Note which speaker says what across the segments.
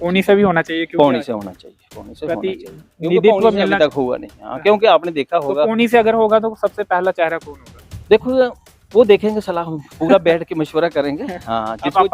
Speaker 1: पौनी से भी होना चाहिए,
Speaker 2: पौनी से होना चाहिए, पौनी से होना चाहिए, क्योंकि
Speaker 1: निधित्व
Speaker 2: पौनी से
Speaker 1: मिलना
Speaker 2: अभी तक हुआ नहीं। हाँ, क्योंकि आपने देखा
Speaker 1: तो
Speaker 2: होगा,
Speaker 1: पौनी से अगर होगा तो सबसे पहला चेहरा कौन होगा?
Speaker 2: देखो वो देखेंगे, सलाह हम पूरा बैठ के मशवरा करेंगे। हाँ, जिसको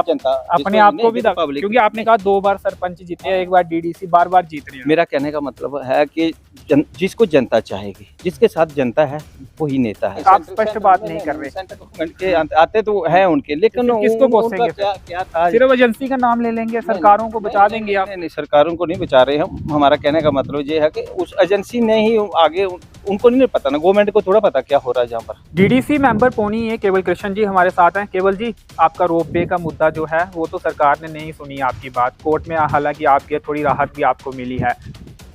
Speaker 2: जनता
Speaker 1: अपने आप को भी क्योंकि आपने कहा 2 बार सरपंच जीते हैं, 1 बार डीडीसी, बार जीत रहे हैं।
Speaker 2: मेरा कहने का मतलब है कि जिसको जनता चाहेगी, जिसके साथ जनता है वही नेता है।
Speaker 1: आप स्पष्ट बात नहीं कर रहे।
Speaker 2: सेंट्रल गवर्नमेंट के आते तो है उनके, लेकिन
Speaker 1: किसको कोसेंगे?
Speaker 2: क्या था,
Speaker 1: सिर्फ एजेंसी का नाम ले लेंगे, सरकारों को बचा देंगे आप?
Speaker 2: नहीं, सरकारों को नहीं बचा रहे हम। हमारा कहने का मतलब ये है कि उस एजेंसी ने ही आगे, उनको नहीं पता ना, गवर्नमेंट को थोड़ा पता क्या हो रहा है जहाँ पर।
Speaker 1: डीडीसी मेंबर पौनी है केवल कृष्ण जी हमारे साथ हैं। केवल जी, आपका रोप वे का मुद्दा जो है वो तो सरकार ने नहीं सुनी आपकी बात, कोर्ट में हालांकि आपकी थोड़ी राहत भी आपको मिली है।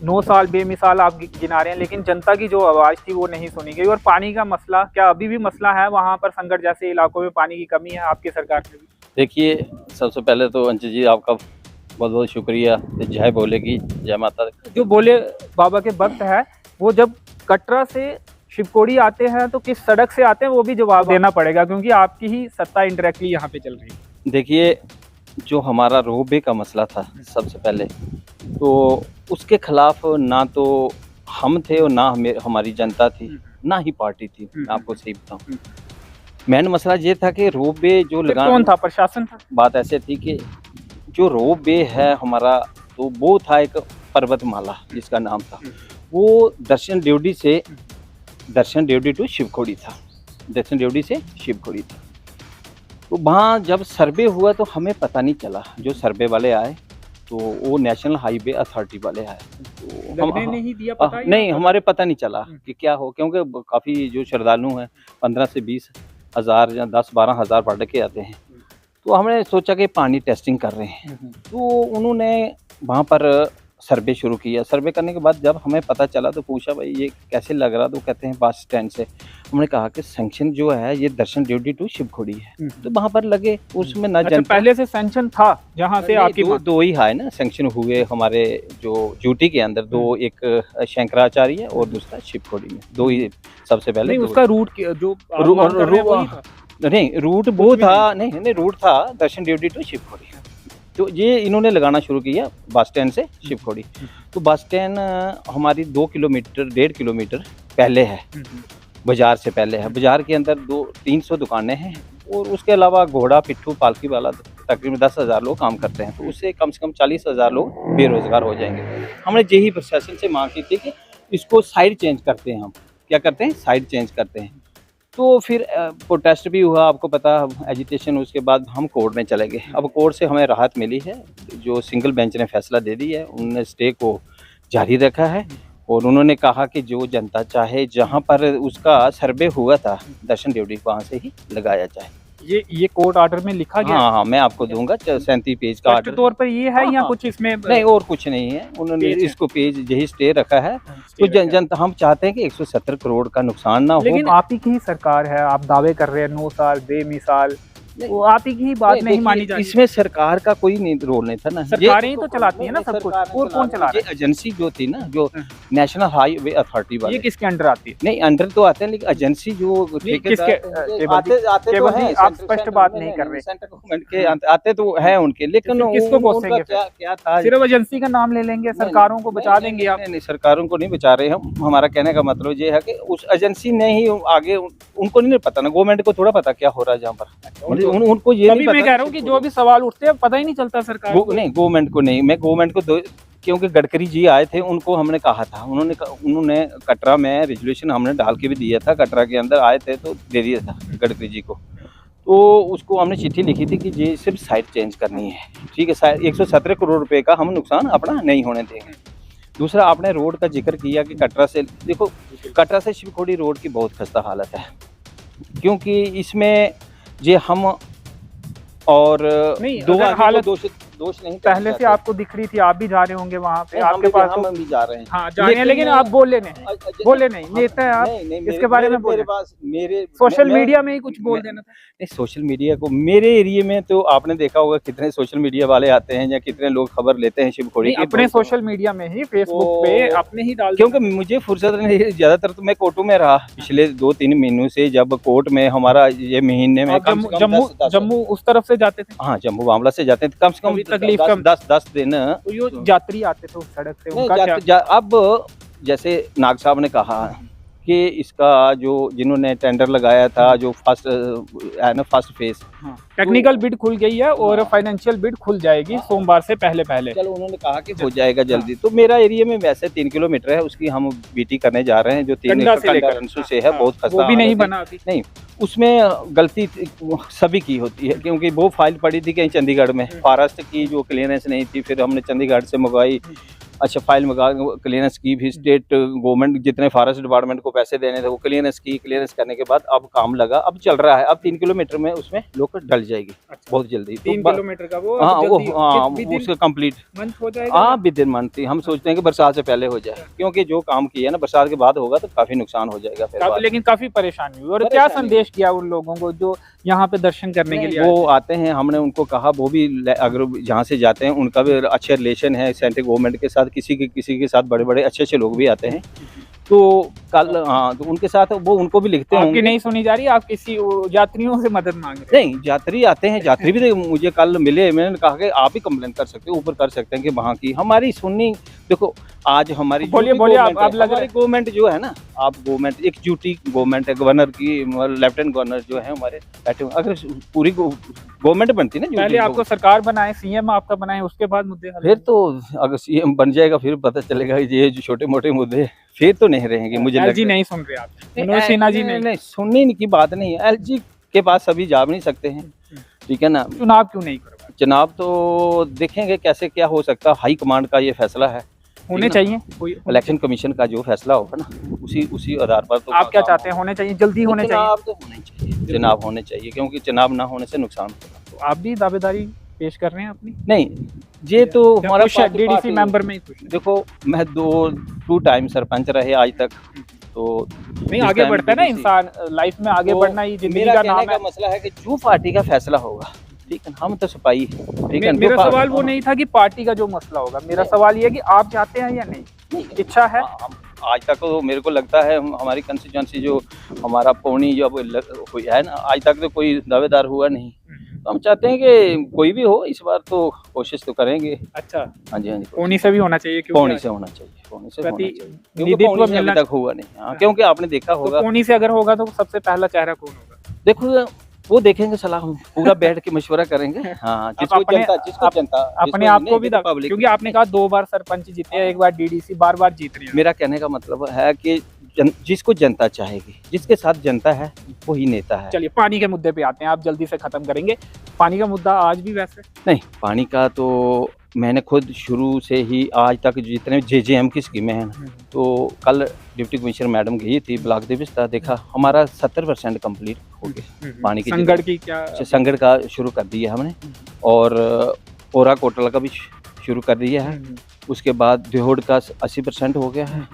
Speaker 1: 9 साल बेमिसाल आप गिना रहे हैं, लेकिन जनता की जो आवाज़ थी वो नहीं सुनी गई। और पानी का मसला क्या अभी भी मसला है वहाँ पर? संकट जैसे इलाकों में पानी की कमी है आपकी सरकार में भी?
Speaker 2: देखिए, सबसे पहले तो अंशु जी आपका बहुत बहुत शुक्रिया। जय बोले की जय माता।
Speaker 1: जो बोले बाबा के भक्त है, वो जब कटरा से शिवकोड़ी आते हैं तो किस सड़क से आते हैं वो भी जवाब देना पड़ेगा, क्योंकि आपकी ही सत्ता इंडायरेक्टली यहाँ पे चल रही है।
Speaker 2: देखिए, जो हमारा रोपवे का मसला था सबसे पहले, तो उसके खिलाफ ना तो हम थे और ना हमारी जनता थी, ना ही पार्टी थी। मैं आपको सही बताऊं, मेन मसला ये था कि रोपवे जो लगाना,
Speaker 1: कौन था? प्रशासन था?
Speaker 2: बात ऐसे थी कि जो रोपवे है हमारा, तो वो था एक पर्वतमाला जिसका नाम था, वो दर्शन ड्योडी टू शिवखोड़ी था, दर्शन ड्योडी से शिवखोड़ी था। तो वहाँ जब सर्वे हुआ तो हमें पता नहीं चला। जो सर्वे वाले आए तो वो नेशनल हाईवे अथॉरिटी वाले आए, तो हम
Speaker 1: नहीं दिया पता
Speaker 2: नहीं, हमारे पता नहीं चला कि क्या हो, क्योंकि काफ़ी जो श्रद्धालु हैं 15 से 20 हज़ार या 10-12 हज़ार पढ़ के आते हैं। तो हमने सोचा कि पानी टेस्टिंग कर रहे हैं, तो उन्होंने वहाँ पर सर्वे शुरू किया। सर्वे करने के बाद जब हमें पता चला तो पूछा, भाई ये कैसे लग रहा? तो कहते हैं बस स्टैंड से। हमने कहा कि सैंक्शन जो है ये दर्शन ड्योडी टू शिवखोड़ी है, तो वहाँ पर लगे। उसमें ना
Speaker 1: अच्छा, पहले से सैंक्शन था जहाँ से आपकी
Speaker 2: दो ही है ना सैंक्शन हुए हमारे जो ड्यूटी के अंदर, दो, एक शंकराचार्य और दूसरा शिवखोड़ी में, दो ही सबसे पहले।
Speaker 1: नहीं, उसका रूट जो
Speaker 2: नहीं, रूट वो था, नहीं रूट था दर्शन ड्योडी टू शिवखोड़ी। तो ये इन्होंने लगाना शुरू किया बस स्टैंड से शिवखोड़ी। तो बस स्टैंड हमारी 2 किलोमीटर 1.5 किलोमीटर पहले है, बाजार से पहले है। बाजार के अंदर 200-300 दुकानें हैं, और उसके अलावा घोड़ा पिट्ठू पालकी वाला तकरीबन 10,000 लोग काम करते हैं। तो उससे कम से कम 40,000 लोग बेरोजगार हो जाएंगे। हमने यही प्रशासन से मांग की थी कि इसको साइड चेंज करते हैं। हम क्या करते हैं? साइड चेंज करते हैं। तो फिर प्रोटेस्ट भी हुआ, आपको पता, एजिटेशन। उसके बाद हम कोर्ट में चले गए। अब कोर्ट से हमें राहत मिली है, जो सिंगल बेंच ने फैसला दे दी है। उन्होंने स्टे को जारी रखा है, और उन्होंने कहा कि जो जनता चाहे जहां पर उसका सर्वे हुआ था दर्शन ड्योडी, वहां से ही लगाया जाए।
Speaker 1: ये कोर्ट ऑर्डर में लिखा गया?
Speaker 2: हाँ, मैं आपको दूंगा 37 पेज का ऑर्डर।
Speaker 1: तौर पर ये है या कुछ इसमें
Speaker 2: नहीं, और कुछ नहीं है। उन्होंने इसको पेज यही स्टे रखा है। तो जनता, हम चाहते हैं कि 170 करोड़ का नुकसान ना हो।
Speaker 1: लेकिन आप ही की सरकार है, आप दावे कर रहे हैं 9 साल बेमिसाल, वो आप ही की बात नहीं मानी जाती।
Speaker 2: इसमें सरकार का कोई रोल नहीं था ना,
Speaker 1: सरकारें ही तो चलाती है ना सब कुछ। और कौन चला रहा है?
Speaker 2: एजेंसी जो थी ना, जो नेशनल हाईवे अथॉरिटी वाले,
Speaker 1: ये किसके अंडर आती है?
Speaker 2: नहीं, अंडर तो आते हैं, लेकिन एजेंसी जो
Speaker 1: किसके आप स्पष्ट बात नहीं कर रहे।
Speaker 2: सेंट्रल गवर्नमेंट के आते तो है उनके, लेकिन
Speaker 1: किसको कोसेंगे?
Speaker 2: क्या था?
Speaker 1: सिर्फ एजेंसी का नाम ले लेंगे, सरकारों को बचा देंगे आप?
Speaker 2: नहीं, सरकारों को नहीं बचा रहे हम। हमारा कहने का मतलब ये है कि उस एजेंसी ने ही आगे, उनको नहीं पता ना, गवर्नमेंट को थोड़ा पता क्या हो रहा है जहाँ पर। उनको ये नहीं, मैं
Speaker 1: कह रहा हूँ कि जो भी सवाल उठते हैं पता ही नहीं चलता सरकार को।
Speaker 2: नहीं, गवर्नमेंट को नहीं, मैं गवर्नमेंट को क्योंकि गडकरी जी आए थे, उनको हमने कहा था, उन्होंने कटरा में रेजोल्यूशन हमने डाल के भी दिया था। कटरा के अंदर आए थे तो दे दिया था गडकरी जी को। तो उसको हमने चिट्ठी लिखी थी कि ये सिर्फ साइड चेंज करनी है, ठीक है। 117 करोड़ रुपए का हम नुकसान अपना नहीं होने देंगे। दूसरा, आपने रोड का जिक्र किया कि कटरा से, देखो, कटरा से शिवखोड़ी रोड की बहुत खस्ता हालत है, क्योंकि इसमें ये हम और
Speaker 1: नहीं,
Speaker 2: दो
Speaker 1: हालत
Speaker 2: दोष नहीं,
Speaker 1: पहले से आपको दिख रही थी, आप भी जा रहे होंगे वहाँ पे, आपके पास
Speaker 2: हम भी जा रहे हैं।
Speaker 1: हाँ, जा रहे हैं, लेकिन आप बोले नहीं नेता है आप, इसके बारे में बोले।
Speaker 2: मेरे
Speaker 1: सोशल मीडिया में ही कुछ बोल देना था।
Speaker 2: नहीं, सोशल मीडिया को, मेरे एरिया में तो आपने देखा होगा कितने सोशल मीडिया वाले आते हैं, या कितने लोग खबर लेते हैं शिवखोड़ी की।
Speaker 1: अपने सोशल मीडिया में ही, फेसबुक पे अपने ही डाल,
Speaker 2: क्योंकि मुझे फुर्सत नहीं, ज्यादातर तो मैं कोर्टों में रहा पिछले 2-3 महीनों से। जब कोर्ट में हमारा ये महीने में
Speaker 1: जम्मू उस तरफ से जाते थे।
Speaker 2: हाँ, जम्मू बामला से जाते थे, कम से कम
Speaker 1: तकलीफ कम।
Speaker 2: 10 दिन।
Speaker 1: तो ये यात्री आते थे उस सड़क से,
Speaker 2: नहीं,
Speaker 1: उनका क्या?
Speaker 2: अब जैसे नाग साहब ने कहा कि इसका जो जिन्होंने टेंडर लगाया था, जो फर्स्ट है ना, फर्स्ट फेज,
Speaker 1: टेक्निकल बिड खुल गई है और
Speaker 2: हाँ।
Speaker 1: फाइनेंशियल बिड खुल जाएगी सोमवार से पहले पहले।
Speaker 2: चलो, उन्होंने कहा कि हो जाएगा जल्दी। तो मेरा एरिया में वैसे 3 किलोमीटर है, उसकी हम बीटी करने जा रहे हैं, जो 3
Speaker 1: कंडा से लेकर
Speaker 2: रनसू से है। बहुत खस्ता
Speaker 1: वो भी नहीं
Speaker 2: हालत है।
Speaker 1: बना अभी।
Speaker 2: नहीं, उसमें गलती सभी की होती है, क्योंकि वो फाइल पड़ी थी कहीं चंडीगढ़ में, फॉरेस्ट की जो क्लियरेंस नहीं थी, फिर हमने चंडीगढ़ से मंगवाई। अच्छा, फाइल मंगा क्लियरेंस की, भी स्टेट गवर्नमेंट जितने फॉरेस्ट डिपार्टमेंट को पैसे देने थे वो क्लियरेंस की। क्लियरेंस करने के बाद अब काम लगा, अब चल रहा है। अब 3 किलोमीटर में उसमें लोग डल जाएगी।
Speaker 1: अच्छा।
Speaker 2: बहुत जल्दी।
Speaker 1: 3 किलोमीटर का वो
Speaker 2: हाँ, वो
Speaker 1: जल्दी
Speaker 2: उसका कंप्लीट
Speaker 1: मंथ हो जाएगा।
Speaker 2: हाँ, विद इन मंथ। हम सोचते हैं कि बरसात से पहले हो जाए, क्योंकि जो काम किया ना, बरसात के बाद होगा तो काफी नुकसान हो जाएगा फिर बाद।
Speaker 1: लेकिन काफी परेशानी हुई। और क्या संदेश किया उन लोगों को जो यहाँ पे दर्शन करने के लिए
Speaker 2: वो आते हैं? हमने उनको कहा, वो भी अगर जहाँ से जाते हैं उनका भी अच्छे रिलेशन है सेंट्रल गवर्नमेंट के साथ, किसी के साथ बड़े अच्छे लोग भी आते हैं। तो कल तो उनके साथ वो उनको भी लिखते हैं।
Speaker 1: आपकी नहीं सुनी जा रही, आप किसी यात्रियों से मदद मांग रहे हैं?
Speaker 2: नहीं, यात्री आते हैं, यात्री भी मुझे कल मिले। मैंने कहा कि आप ही कंप्लेन कर सकते हो, ऊपर कर सकते हैं कि वहाँ की हमारी सुननी। देखो, आज हमारी
Speaker 1: बोलिए आप लग रहे
Speaker 2: गवर्नमेंट जो है ना, आप गवर्नमेंट एक ड्यूटी गवर्नमेंट है, गवर्नर की, लेफ्टिनेंट गवर्नर जो है हमारे बैठे हुए। अगर पूरी गवर्नमेंट बनती ना,
Speaker 1: पहले आपको सरकार बनाए, सीएम आपका बनाए, उसके बाद मुद्दे हल।
Speaker 2: फिर तो अगर सीएम बन जाएगा फिर पता चलेगा कि ये जो छोटे मोटे मुद्दे फिर तो नहीं रहेंगे। मुझे
Speaker 1: एलजी नहीं सुन रहे आप? मनोज सिन्हा जी नहीं
Speaker 2: सुनने की बात नहीं है। एलजी के पास सभी जा नहीं सकते हैं, ठीक है ना।
Speaker 1: चुनाव क्यों नहीं करवा?
Speaker 2: चुनाव तो देखेंगे कैसे क्या हो सकता है। हाई कमांड का ये फैसला है,
Speaker 1: होने चाहिए।
Speaker 2: इलेक्शन कमीशन का जो फैसला होगा ना, उसी आधार पर। तो
Speaker 1: आप क्या चाहते हैं, होने चाहिए, जल्दी होने चाहिए?
Speaker 2: चुनाव तो होने चाहिए, चुनाव होने चाहिए, क्योंकि चुनाव ना होने से नुकसान होगा।
Speaker 1: तो आप भी दावेदारी पेश कर रहे हैं अपनी?
Speaker 2: नहीं, ये तो हमारा
Speaker 1: डीडीसी मेंबर में ही खुश है।
Speaker 2: देखो, मैं 2 टाइम सरपंच रहे आज तक, तो
Speaker 1: नहीं, आगे बढ़ता है ना इंसान, लाइफ में आगे बढ़ना ही जिंदगी का नाम है।
Speaker 2: मसला है कि जो पार्टी का फैसला होगा, ठीक है, हम तो सिपाही, ठीक है।
Speaker 1: मेरा सवाल वो नहीं था कि पार्टी का जो मसला होगा, मेरा सवाल ये है कि आप चाहते हैं या नहीं, इच्छा है?
Speaker 2: आज तक तो मेरे को लगता है हमारी कंस्टिट्यूंसी जो हमारा पौनी जो हुई है ना, आज तक तो कोई दावेदार हुआ नहीं। तो हम चाहते हैं कि कोई भी हो, इस बार तो कोशिश तो करेंगे।
Speaker 1: अच्छा,
Speaker 2: हाँ जी, हाँ जी,
Speaker 1: पौनी से भी होना चाहिए।
Speaker 2: पौनी से होना चाहिए, पौनी से होना चाहिए, क्योंकि
Speaker 1: निधित्व
Speaker 2: पौनी से अभी तक हुआ नहीं। हाँ, क्योंकि आपने देखा होगा,
Speaker 1: पौनी से अगर होगा तो सबसे पहला चेहरा कौन होगा?
Speaker 2: देखो, वो देखेंगे, सलाह पूरा बैठ के मशवरा करेंगे। हाँ, जिसको जनता
Speaker 1: अपने आप को भी, क्योंकि आपने कहा 2 बार सरपंच जीते हैं, 1 बार डीडीसी, बार जीत रही है।
Speaker 2: मेरा कहने का मतलब है कि जिसको जनता चाहेगी, जिसके साथ जनता है, वही नेता है।
Speaker 1: चलिए, पानी के मुद्दे पे आते हैं, आप जल्दी से खत्म करेंगे। पानी का मुद्दा आज भी वैसे
Speaker 2: नहीं, पानी का तो मैंने खुद शुरू से ही आज तक जितने JJM की स्कीमें हैं, तो कल डिप्टी कमिश्नर मैडम गई थी ब्लॉक दिवस, देखा हमारा 70% कंप्लीट हो गया पानी की।
Speaker 1: संगड़ की क्या?
Speaker 2: संगड़ का शुरू कर दिया हमने, और ओरा कोटला का भी शुरू कर दिया है। उसके बाद दिहोड़ का 80% हो गया है।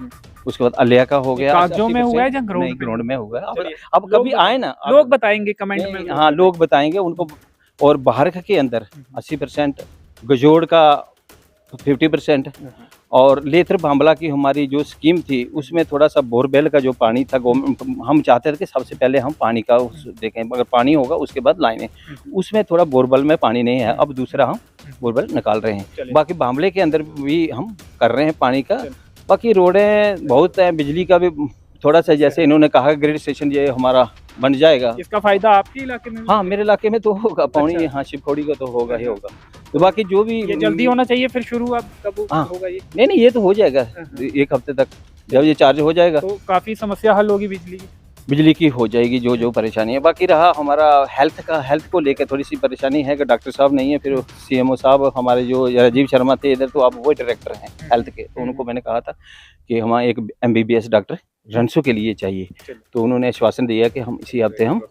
Speaker 2: उसके बाद अलिया का हो गया।
Speaker 1: कागजों में हुआ है या
Speaker 2: ग्राउंड में हुआ है? अब कभी आए ना,
Speaker 1: लोग बताएंगे कमेंट में।
Speaker 2: हाँ, लोग बताएंगे उनको। और बाहर के अंदर 80%, गजोड़ का 50%, और लेथर भांबला की हमारी जो स्कीम थी उसमें थोड़ा सा बोरवेल का जो पानी था, हम चाहते थे कि सबसे पहले हम पानी का देखें, अगर पानी होगा उसके बाद लाइनें। उसमें थोड़ा बोरवेल में पानी नहीं है, अब दूसरा हम बोरवेल निकाल रहे हैं। बाकी भांबले के अंदर भी हम कर रहे हैं पानी का। बाकी रोडें बहुत हैं, बिजली का भी थोड़ा सा, जैसे इन्होंने कहा ग्रिड स्टेशन ये हमारा बन जाएगा।
Speaker 1: इसका फायदा आपके इलाके में?
Speaker 2: हाँ, मेरे इलाके में तो होगा पौनी। हाँ, शिवखोड़ी का तो होगा ही होगा। तो बाकी जो भी
Speaker 1: ये जल्दी होना चाहिए। फिर शुरू अब कब होगा ये?
Speaker 2: नहीं, ये तो हो जाएगा 1 हफ्ते तक, जब ये चार्ज हो जाएगा
Speaker 1: तो काफी समस्या हल होगी बिजली की
Speaker 2: हो जाएगी, जो परेशानी है। बाकी रहा हमारा हेल्थ को लेकर थोड़ी सी परेशानी है कि डॉक्टर साहब नहीं है। फिर CMO साहब हमारे जो राजीव शर्मा थे इधर, तो अब वो डायरेक्टर हैं हेल्थ के, तो उनको मैंने कहा था कि हमारे एक MBBS डॉक्टर रनसू के लिए चाहिए। तो उन्होंने आश्वासन दिया कि हम इसी हफ्ते हम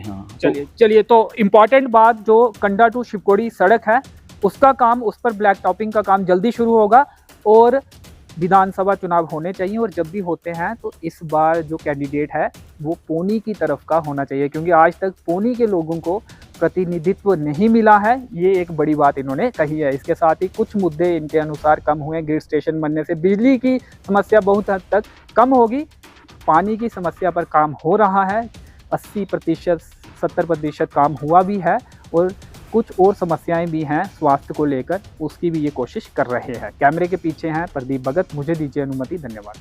Speaker 2: हाँ।
Speaker 1: चलिए, तो इम्पोर्टेंट बात, जो कंडा टू शिवखोड़ी सड़क है उसका काम, उस पर ब्लैक टॉपिंग का काम जल्दी शुरू होगा। और विधानसभा चुनाव होने चाहिए, और जब भी होते हैं तो इस बार जो कैंडिडेट है वो पौनी की तरफ का होना चाहिए, क्योंकि आज तक पौनी के लोगों को प्रतिनिधित्व नहीं मिला है। ये एक बड़ी बात इन्होंने कही है। इसके साथ ही कुछ मुद्दे इनके अनुसार कम हुए। ग्रिड स्टेशन बनने से बिजली की समस्या बहुत हद तक कम होगी। पानी की समस्या पर काम हो रहा है, 80% 70% काम हुआ भी है। और कुछ और समस्याएं भी हैं स्वास्थ्य को लेकर, उसकी भी ये कोशिश कर रहे हैं। कैमरे के पीछे हैं प्रदीप भगत, मुझे दीजिए अनुमति, धन्यवाद।